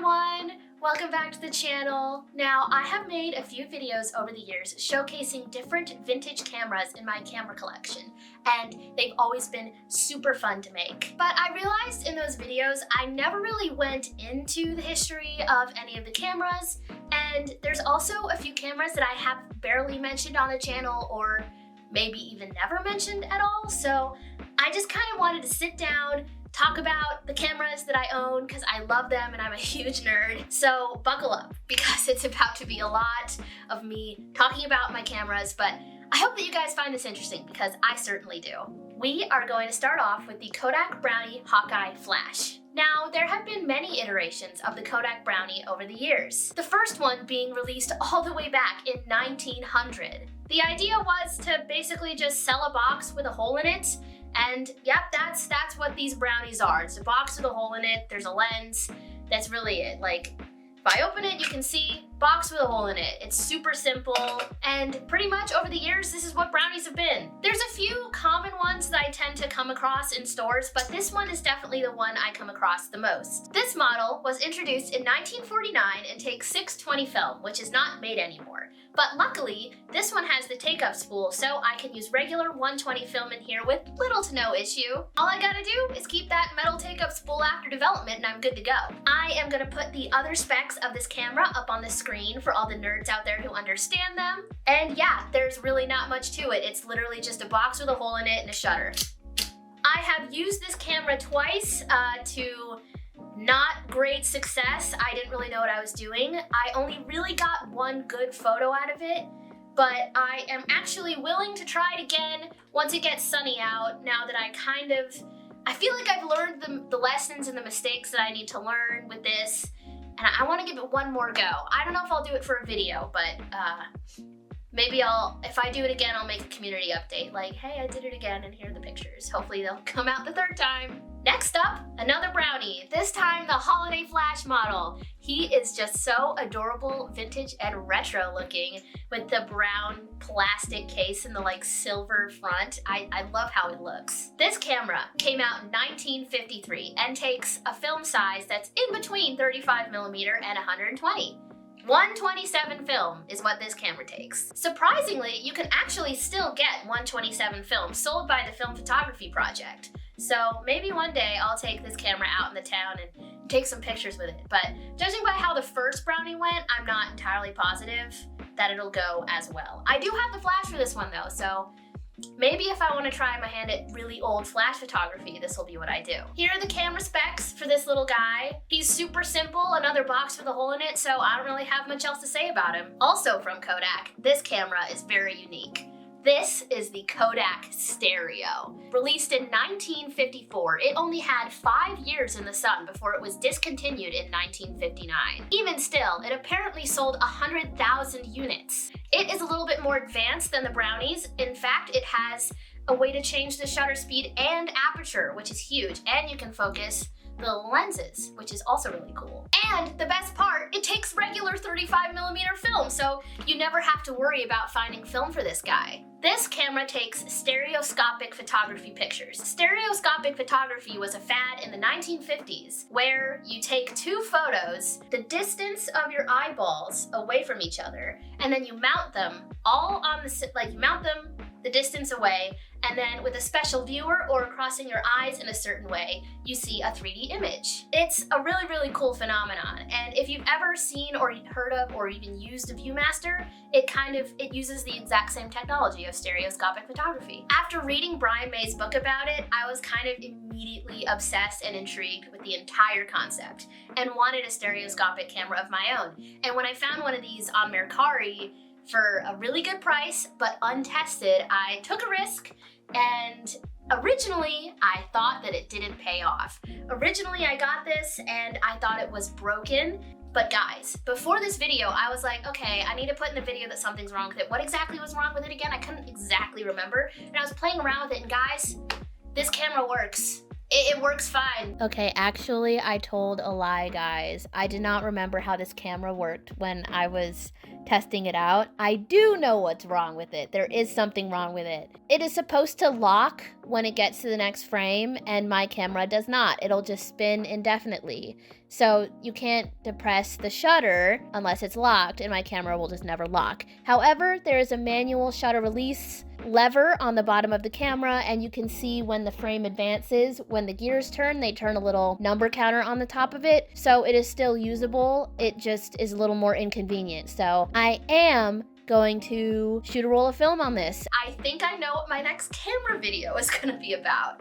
everyone! Welcome back to the channel. Now, I have made a few videos over the years showcasing different vintage cameras in my camera collection, and they've always been super fun to make. But I realized in those videos I never really went into the history of any of the cameras, and there's also a few cameras that I have barely mentioned on the channel or maybe even never mentioned at all, so I just kind of wanted to sit down, talk about the cameras that I own because I love them and I'm a huge nerd. So buckle up because it's about to be a lot of me talking about my cameras, but I hope that you guys find this interesting because I certainly do. We are going to start off with the Kodak Brownie Hawkeye Flash. Now, there have been many iterations of the Kodak Brownie over the years, the first one being released all the way back in 1900. The idea was to basically just sell a box with a hole in it. And yep, that's what these brownies are. It's a box with a hole in it, there's a lens, that's really it. Like, if I open it, you can see box with a hole in it. It's super simple, and pretty much over the years, this is what brownies have been. There's a few common ones that I tend to come across in stores, but this one is definitely the one I come across the most. This model was introduced in 1949 and takes 620 film, which is not made anymore. But luckily, this one has the take-up spool, so I can use regular 120 film in here with little to no issue. All I gotta do is keep that metal take-up spool after development and I'm good to go. I am gonna put the other specs of this camera up on the screen for all the nerds out there who understand them. And yeah, there's really not much to it. It's literally just a box with a hole in it and a shutter. I have used this camera twice to not great success. I didn't really know what I was doing. I only really got one good photo out of it, but I am actually willing to try it again once it gets sunny out, now that I feel like I've learned the lessons and the mistakes that I need to learn with this, and I want to give it one more go. I don't know if I'll do it for a video, but maybe if I do it again, I'll make a community update, like, hey, I did it again, and here are the pictures. Hopefully they'll come out the third time. Next up, another brownie, this time the Holiday Flash model. He is just so adorable, vintage and retro looking with the brown plastic case and the like silver front. I love how it looks. This camera came out in 1953 and takes a film size that's in between 35mm and 120. 127 film is what this camera takes. Surprisingly, you can actually still get 127 film sold by the Film Photography Project. So maybe one day I'll take this camera out in the town and take some pictures with it. But judging by how the first brownie went, I'm not entirely positive that it'll go as well. I do have the flash for this one though, so maybe if I want to try my hand at really old flash photography, this will be what I do. Here are the camera specs for this little guy. He's super simple, another box with a hole in it, so I don't really have much else to say about him. Also from Kodak, this camera is very unique. This is the Kodak Stereo. Released in 1954, it only had 5 years in the sun before it was discontinued in 1959. Even still, it apparently sold 100,000 units. It is a little bit more advanced than the brownies. In fact, it has a way to change the shutter speed and aperture, which is huge, and you can focus the lenses, which is also really cool. And the best part, it takes regular 35mm film, so you never have to worry about finding film for this guy. This camera takes stereoscopic photography pictures. Stereoscopic photography was a fad in the 1950s, where you take two photos, the distance of your eyeballs away from each other, and then you mount them all on you mount them the distance away, and then with a special viewer or crossing your eyes in a certain way, you see a 3D image. It's a really, really cool phenomenon, and if you've ever seen or heard of or even used a Viewmaster, it uses the exact same technology of stereoscopic photography. After reading Brian May's book about it, I was kind of immediately obsessed and intrigued with the entire concept and wanted a stereoscopic camera of my own. And when I found one of these on Mercari for a really good price, but untested, I took a risk, and originally I thought that it didn't pay off. Originally I got this and I thought it was broken, but guys, before this video I was like, okay, I need to put in the video that something's wrong with it. What exactly was wrong with it again? I couldn't exactly remember, and I was playing around with it, and guys, this camera works. It works fine. Okay, actually, I told a lie, guys. I did not remember how this camera worked when I was testing it out. I do know what's wrong with it. There is something wrong with it. It is supposed to lock when it gets to the next frame, and my camera does not. It'll just spin indefinitely. So you can't depress the shutter unless it's locked, and my camera will just never lock. However, there is a manual shutter release lever on the bottom of the camera, and you can see when the frame advances. When the gears turn, they turn a little number counter on the top of it. So it is still usable. It just is a little more inconvenient. So I am going to shoot a roll of film on this. I think I know what my next camera video is gonna be about.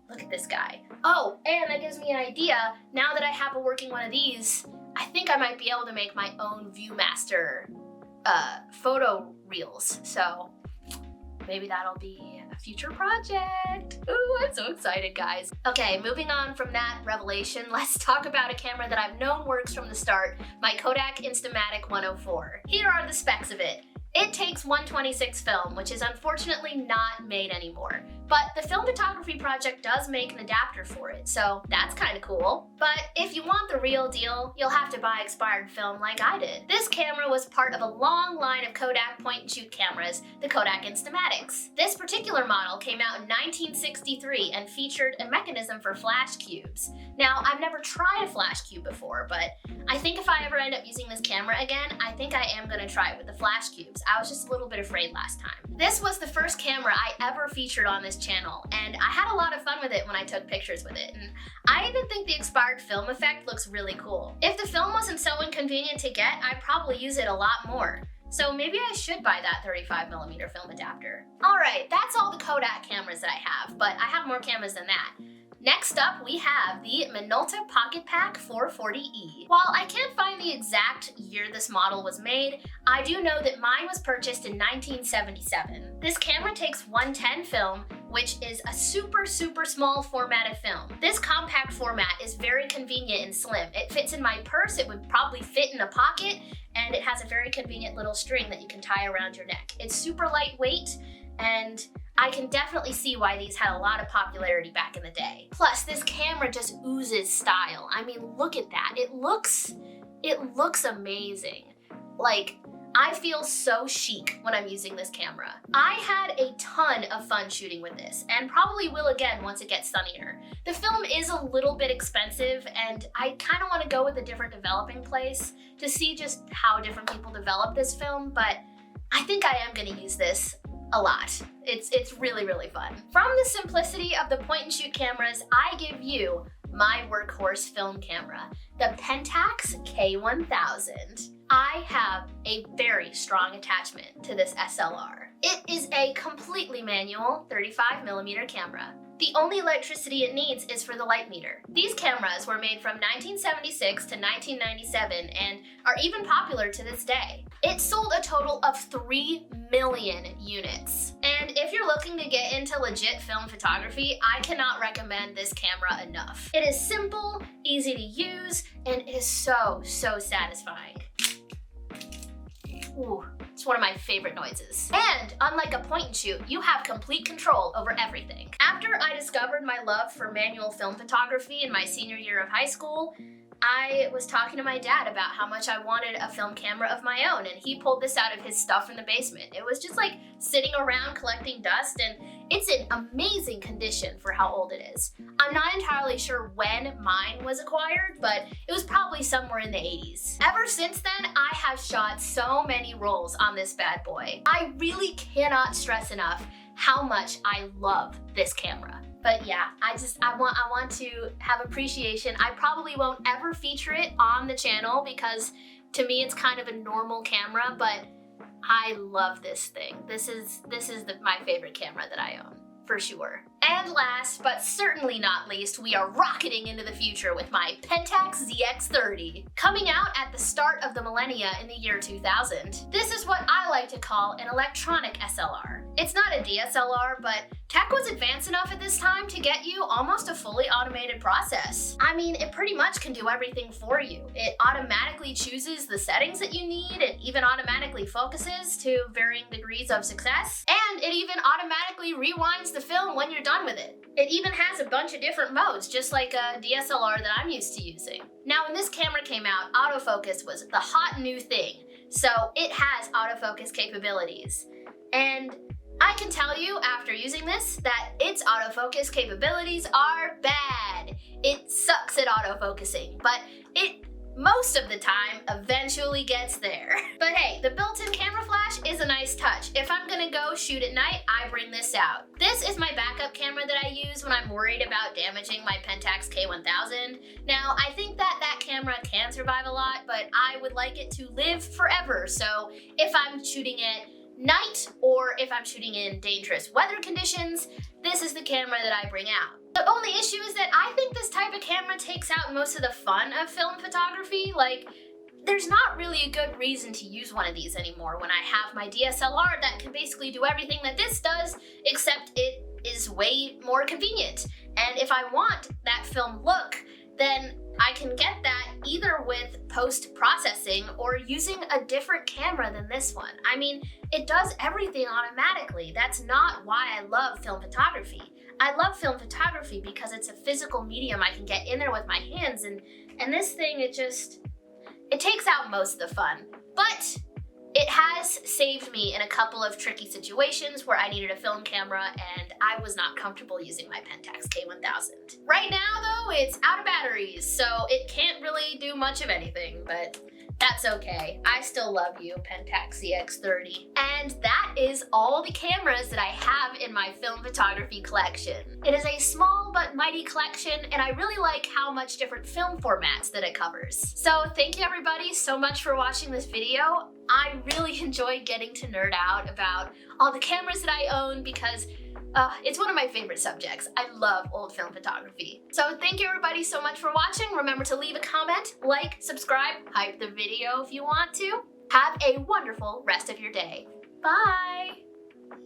Look at this guy. Oh, and that gives me an idea. Now that I have a working one of these, I think I might be able to make my own Viewmaster photo reels. So maybe that'll be a future project. Ooh, I'm so excited, guys. Okay, moving on from that revelation, let's talk about a camera that I've known works from the start, my Kodak Instamatic 104. Here are the specs of it. It takes 126 film, which is unfortunately not made anymore. But the film photography project does make an adapter for it, so that's kind of cool. But if you want the real deal, you'll have to buy expired film like I did. This camera was part of a long line of Kodak point-and-shoot cameras, the Kodak Instamatics. This particular model came out in 1963 and featured a mechanism for flash cubes. Now, I've never tried a flash cube before, but I think if I ever end up using this camera again, I think I am gonna try it with the flash cubes. I was just a little bit afraid last time. This was the first camera I ever featured on this channel, and I had a lot of fun with it when I took pictures with it, and I even think the expired film effect looks really cool. If the film wasn't so inconvenient to get, I'd probably use it a lot more. So maybe I should buy that 35mm film adapter. All right, that's all the Kodak cameras that I have, but I have more cameras than that. Next up, we have the Minolta Pocket Pack 440E. While I can't find the exact year this model was made, I do know that mine was purchased in 1977. This camera takes 110 film, which is a super small format of film. This compact format is very convenient and slim. It fits in my purse, it would probably fit in a pocket, and it has a very convenient little string that you can tie around your neck. It's super lightweight, and I can definitely see why these had a lot of popularity back in the day. Plus, this camera just oozes style. I mean, look at that. It looks amazing. Like, I feel so chic when I'm using this camera. I had a ton of fun shooting with this, and probably will again once it gets sunnier. The film is a little bit expensive, and I kind of want to go with a different developing place to see just how different people develop this film, but I think I am going to use this a lot. It's really fun. From the simplicity of the point-and-shoot cameras, I give you my workhorse film camera, the Pentax K1000. I have a very strong attachment to this SLR. It is a completely manual 35mm camera. The only electricity it needs is for the light meter. These cameras were made from 1976 to 1997 and are even popular to this day. It sold a total of 3 million units. And if you're looking to get into legit film photography, I cannot recommend this camera enough. It is simple, easy to use, and it is so satisfying. Ooh, it's one of my favorite noises. And unlike a point and shoot, you have complete control over everything. After I discovered my love for manual film photography in my senior year of high school, I was talking to my dad about how much I wanted a film camera of my own, and he pulled this out of his stuff in the basement. It was just like sitting around collecting dust, and it's in amazing condition for how old it is. I'm not entirely sure when mine was acquired, but it was probably somewhere in the 80s. Ever since then, I have shot so many rolls on this bad boy. I really cannot stress enough how much I love this camera. But yeah, I want to have appreciation. I probably won't ever feature it on the channel because to me it's kind of a normal camera, but I love this thing. This is my favorite camera that I own, for sure. And last, but certainly not least, we are rocketing into the future with my Pentax ZX30. Coming out at the start of the millennia in the year 2000, this is what I like to call an electronic SLR. It's not a DSLR, but tech was advanced enough at this time to get you almost a fully automated process. I mean, it pretty much can do everything for you. It automatically chooses the settings that you need, it even automatically focuses to varying degrees of success, and it even automatically rewinds the film when you're done with it. It even has a bunch of different modes, just like a DSLR that I'm used to using. Now, when this camera came out, autofocus was the hot new thing, so it has autofocus capabilities. And I can tell you after using this that its autofocus capabilities are bad. It sucks at autofocusing, but it most of the time eventually gets there. But hey, the built-in camera flash is a nice touch. If I'm gonna go shoot at night, I bring this out. This is my backup camera that I use when I'm worried about damaging my Pentax K1000. Now, I think that that camera can survive a lot, but I would like it to live forever. So if I'm shooting at night or if I'm shooting in dangerous weather conditions, this is the camera that I bring out. The only issue is that I think this type of camera takes out most of the fun of film photography. Like, there's not really a good reason to use one of these anymore when I have my DSLR that can basically do everything that this does, except it is way more convenient. And if I want that film look, then I can get that either with post-processing or using a different camera than this one. I mean, it does everything automatically. That's not why I love film photography. I love film photography because it's a physical medium I can get in there with my hands, and this thing, it takes out most of the fun. But it has saved me in a couple of tricky situations where I needed a film camera and I was not comfortable using my Pentax K1000. Right now though, it's out of batteries, so it can't really do much of anything, but that's okay. I still love you, Pentax CX30. And that is all the cameras that I have in my film photography collection. It is a small but mighty collection, and I really like how much different film formats that it covers. So thank you everybody so much for watching this video. I really enjoyed getting to nerd out about all the cameras that I own because it's one of my favorite subjects. I love old film photography. So thank you everybody so much for watching. Remember to leave a comment, like, subscribe, hype the video if you want to. Have a wonderful rest of your day. Bye!